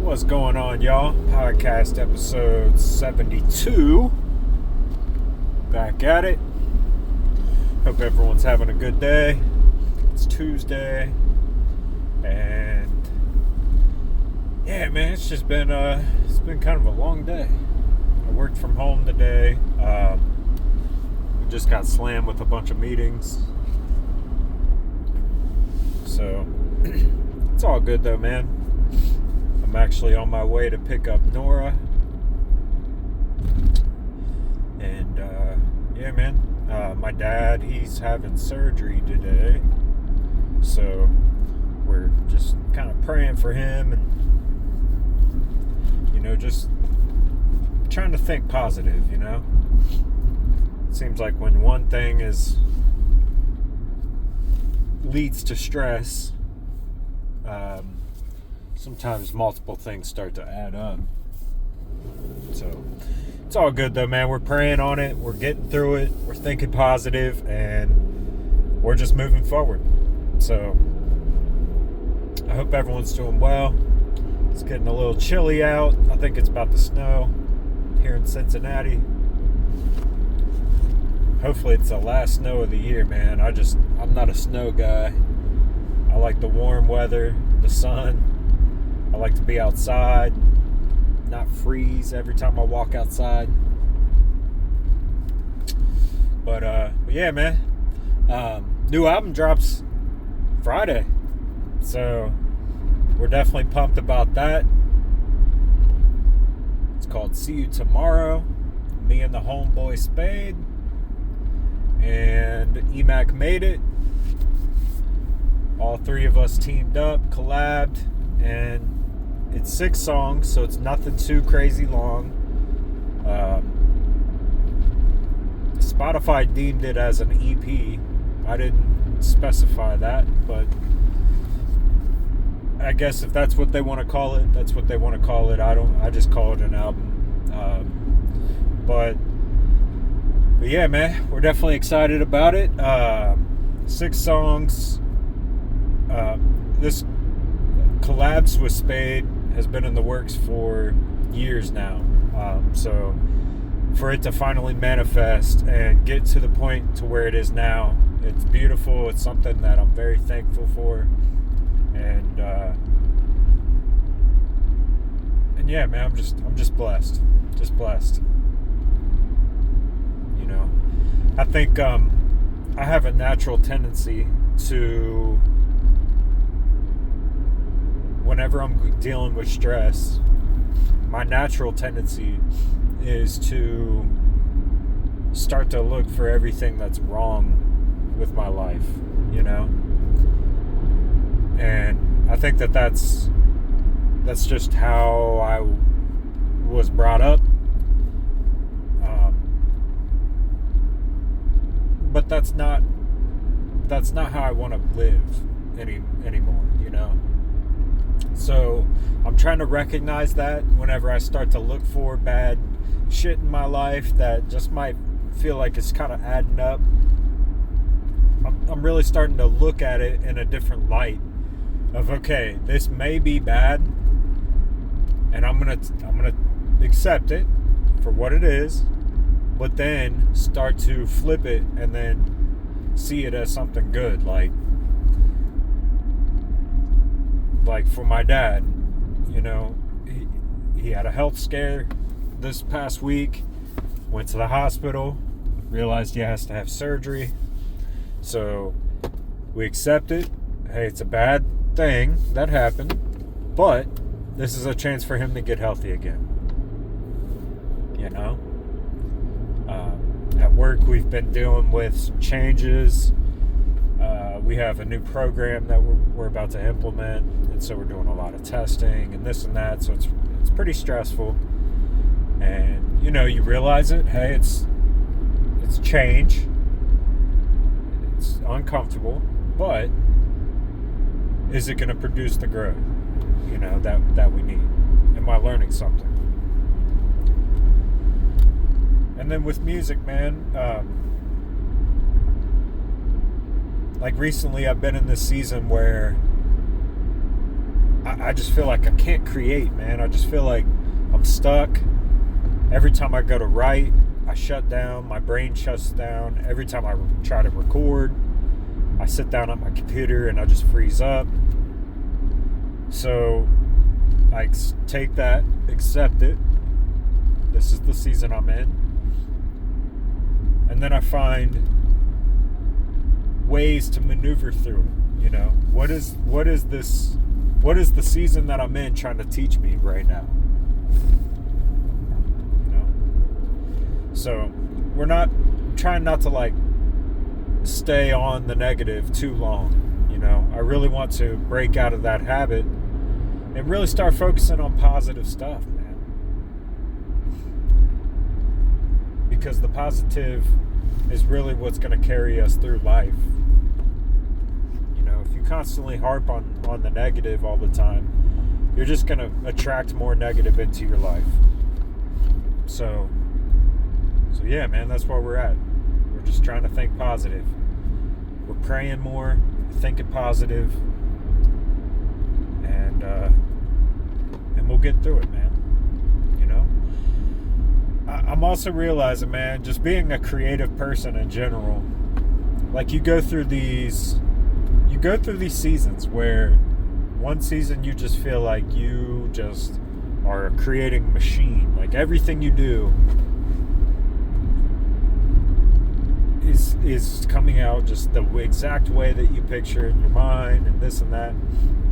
What's going on, y'all? Podcast episode 72. Back at it. Hope everyone's having a good day. It's Tuesday. And yeah, man, it's been kind of a long day. I worked from home today. We just got slammed with a bunch of meetings. So it's all good though, man. I'm actually on my way to pick up Nora. And yeah, man. My dad, he's having surgery today. So we're just kind of praying for him and, just trying to think positive, It seems like when one thing leads to stress, sometimes multiple things start to add up. So it's all good though, man. We're praying on it. We're getting through it. We're thinking positive, and we're just moving forward. So I hope everyone's doing well. It's getting a little chilly out. I think it's about to snow here in Cincinnati. Hopefully it's the last snow of the year, man. I'm not a snow guy. I like the warm weather, the sun. I like to be outside, not freeze every time I walk outside. But yeah, man. New album drops Friday. So we're definitely pumped about that. It's called See You Tomorrow. Me and the homeboy Spade. And EMAC made it. All three of us teamed up, collabed, and it's 6 songs, so it's nothing too crazy long. Spotify deemed it as an EP. I didn't specify that, but I guess if that's what they want to call it, that's what they want to call it. I just call it an album. But yeah, man, we're definitely excited about it. 6 songs. This collabs with Spade has been in the works for years now. So for it to finally manifest and get to the point to where it is now, it's beautiful. It's something that I'm very thankful for. And yeah, man, I'm just blessed. Just blessed. I think I have a natural tendency to, whenever I'm dealing with stress, my natural tendency is to start to look for everything that's wrong with my life, And I think that's just how I was brought up. But that's not how I want to live anymore, So I'm trying to recognize that whenever I start to look for bad shit in my life that just might feel like it's kind of adding up. I'm really starting to look at it in a different light of, okay, this may be bad, and I'm gonna accept it for what it is, but then start to flip it and then see it as something good. Like for my dad, he had a health scare this past week, went to the hospital, realized he has to have surgery. So we accept it. Hey, it's a bad thing that happened, but this is a chance for him to get healthy again. At work, we've been dealing with some changes. We have a new program that we're about to implement, and so we're doing a lot of testing and this and that. So it's pretty stressful, and you realize it. Hey, it's change. It's uncomfortable, but is it going to produce the growth, that we need? Am I learning something? And then with music, man, like recently I've been in this season where I just feel like I can't create, man. I just feel like I'm stuck. Every time I go to write, I shut down. My brain shuts down. Every time I try to record, I sit down at my computer and I just freeze up. So I take that, accept it. This is the season I'm in. And then I find ways to maneuver through it. You know, what is the season that I'm in trying to teach me right now? You know? So we're not trying not to like stay on the negative too long. You know, I really want to break out of that habit and really start focusing on positive stuff, man. Because the positive is really what's going to carry us through life. You know, if you constantly harp on the negative all the time, you're just going to attract more negative into your life. So yeah, man, that's where we're at. We're just trying to think positive. We're praying more, thinking positive, and we'll get through it, man. You know? I'm also realizing, man, just being a creative person in general, like you go through these seasons where one season you just feel like you just are a creating machine. Like everything you do is coming out just the exact way that you picture it in your mind and this and that.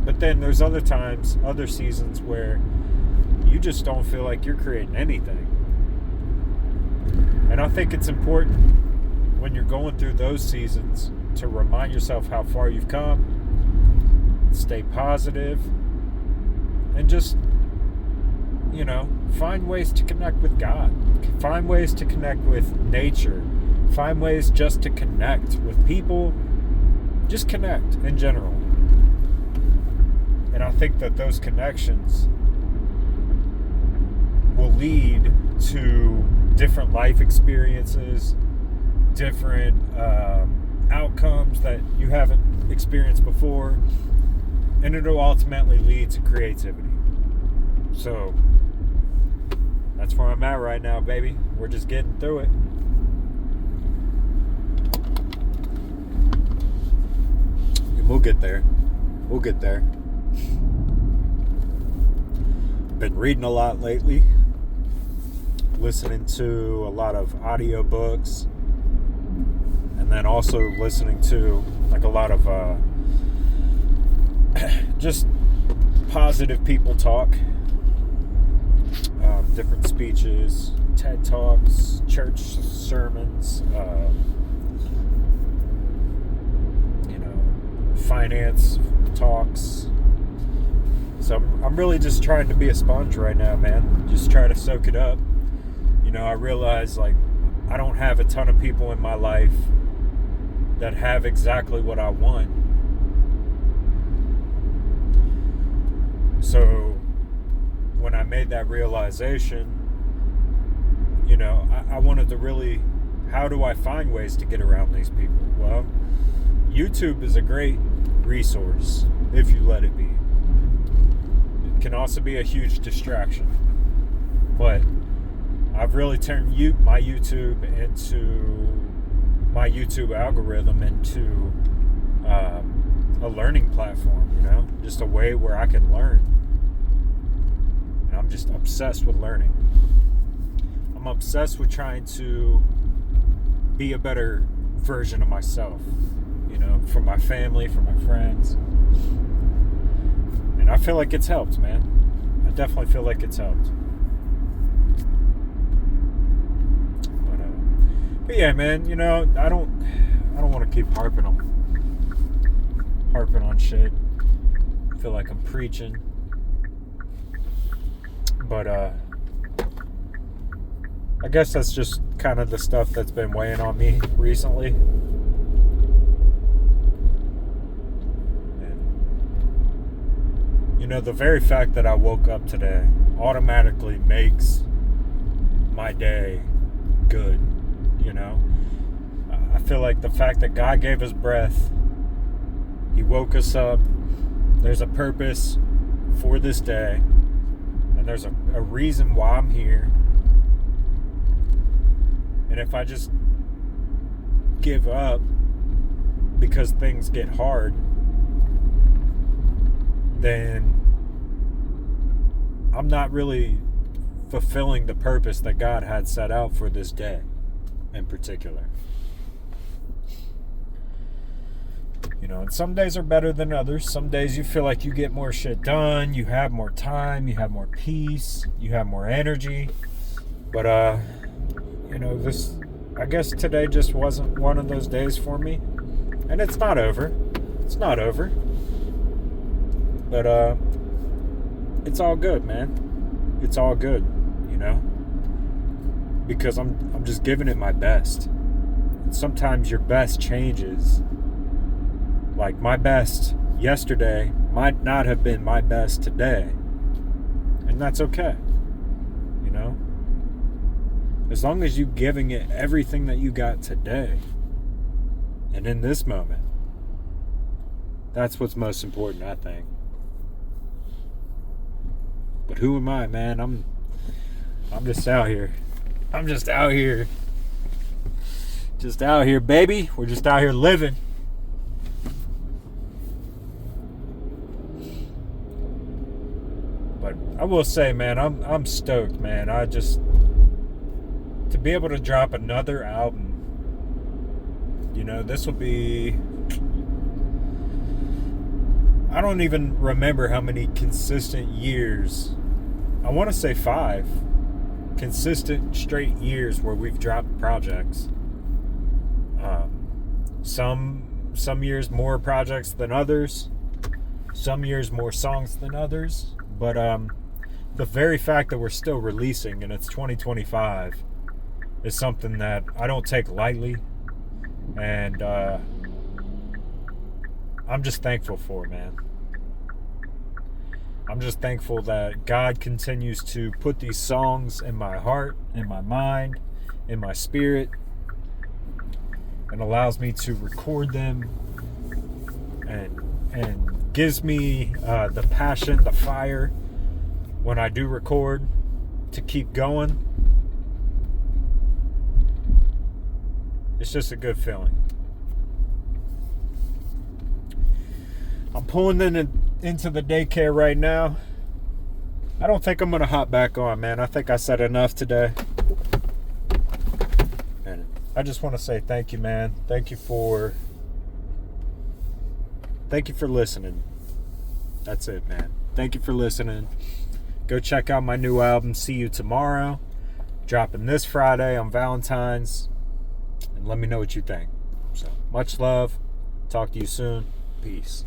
But then there's other seasons where you just don't feel like you're creating anything. And I think it's important when you're going through those seasons to remind yourself how far you've come, stay positive, and just, you know, find ways to connect with God, find ways to connect with nature, find ways just to connect with people, just connect in general. And I think that those connections will lead to different life experiences, different outcomes that you haven't experienced before, and it'll ultimately lead to creativity. So that's where I'm at right now, baby. We're just getting through it. And we'll get there. We'll get there. Been reading a lot lately, listening to a lot of audiobooks, and then also listening to like a lot of just positive people talk, different speeches, TED Talks, church sermons, finance talks. So I'm really just trying to be a sponge right now, man. Just try to soak it up. You know, I realize like I don't have a ton of people in my life that have exactly what I want. So when I made that realization, you know, I wanted to really, how do I find ways to get around these people? Well, YouTube is a great resource if you let it be. It can also be a huge distraction. But I've really turned my YouTube algorithm into a learning platform, you know, just a way where I can learn. And I'm just obsessed with learning. I'm obsessed with trying to be a better version of myself, you know, for my family, for my friends. And I feel like it's helped, man. I definitely feel like it's helped. But yeah, man, you know, I don't want to keep harping on shit. I feel like I'm preaching. But I guess that's just kind of the stuff that's been weighing on me recently. And, you know, the very fact that I woke up today automatically makes my day good. You know, I feel like the fact that God gave us breath, He woke us up, there's a purpose for this day, and there's a reason why I'm here. And if I just give up because things get hard, then I'm not really fulfilling the purpose that God had set out for this day in particular. You know, and some days are better than others. Some days you feel like you get more shit done, you have more time, you have more peace, you have more energy. But you know, I guess today just wasn't one of those days for me. And it's not over. It's not over. But it's all good, man. It's all good, you know? Because I'm just giving it my best. And sometimes your best changes. Like, my best yesterday might not have been my best today. And that's okay. You know? As long as you're giving it everything that you got today. And in this moment. That's what's most important, I think. But who am I, man? I'm just out here. I'm just out here. Just out here, baby. We're just out here living. But I will say, man, I'm stoked, man. To be able to drop another album, you know, this will be, I don't even remember how many consistent years. I want to say 5 consistent straight years where we've dropped projects. Some years more projects than others. Some years more songs than others. But the very fact that we're still releasing and it's 2025 is something that I don't take lightly. And I'm just thankful for, man. I'm just thankful that God continues to put these songs in my heart, in my mind, in my spirit, and allows me to record them and gives me the passion, the fire when I do record to keep going. It's just a good feeling. I'm pulling into the daycare right now. I don't think I'm going to hop back on, man. I think I said enough today. And I just want to say thank you, man. Thank you for listening. That's it, man. Thank you for listening. Go check out my new album, See You Tomorrow. Dropping this Friday on Valentine's. And let me know what you think. So, much love. Talk to you soon. Peace.